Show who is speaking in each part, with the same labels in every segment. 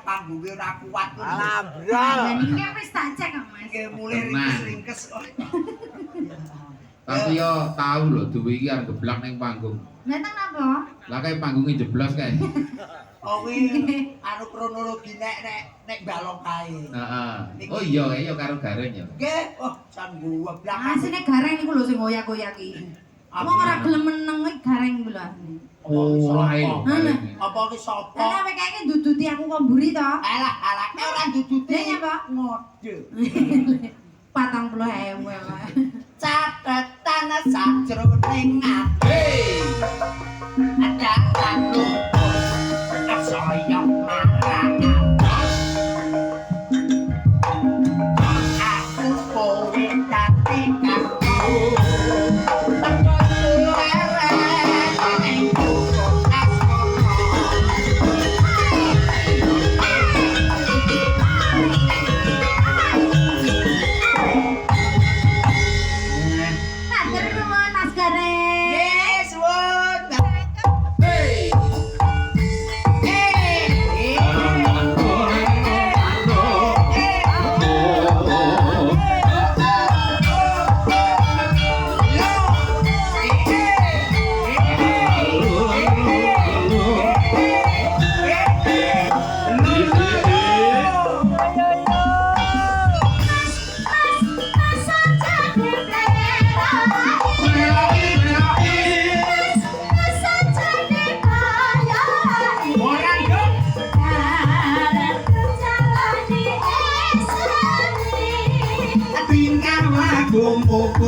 Speaker 1: Panggunge ora kuat.
Speaker 2: Alah, bro.
Speaker 3: Niki wis tak cek kok, Mas.
Speaker 1: Nggih mulih ringkes kok.
Speaker 4: Tapi yo tahu lho duwe iki arep geblak ning panggung.
Speaker 3: Lah teng napa?
Speaker 4: Lah kae panggunge jeblos kae.
Speaker 1: Oh kuwi anu kronologi nek balok kae.
Speaker 4: Heeh. Oh iya kae yo karo gareng yo.
Speaker 1: Nggih, oh jan gua blak.
Speaker 3: Asine gareng niku lho sing ngoyak-ngoyak iki. Wong ora gelem meneng iki gareng kuwi lho.
Speaker 4: Oh, ae.
Speaker 1: Apa ki sapa?
Speaker 3: Lah nek kayake duduti aku kok mburi to.
Speaker 1: Alah, ora duduti
Speaker 3: apa?
Speaker 1: Ngode.
Speaker 3: 40.000 wae.
Speaker 1: Catetan sajroning ati. Ada anu saya marang. Aku kowe katekan.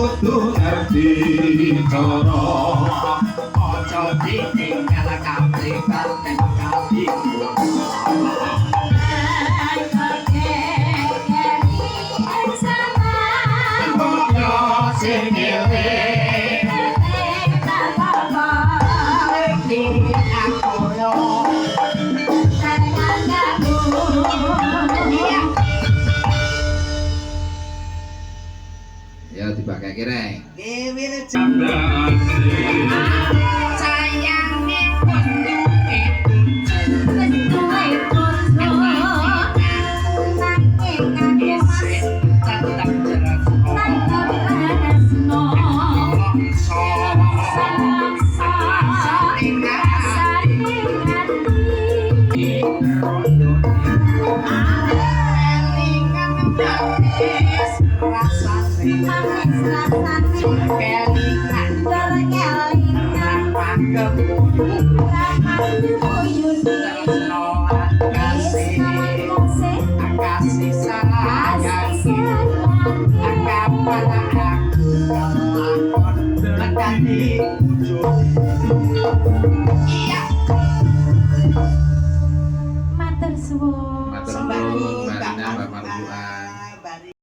Speaker 4: kudu ngerti cara
Speaker 1: Ojo ditinggal kaprikan nek kali
Speaker 4: Mboknya sing ngewe ya dipakai kira
Speaker 1: Dewi
Speaker 3: Sayange kunduke
Speaker 1: Kelingan, kelingan,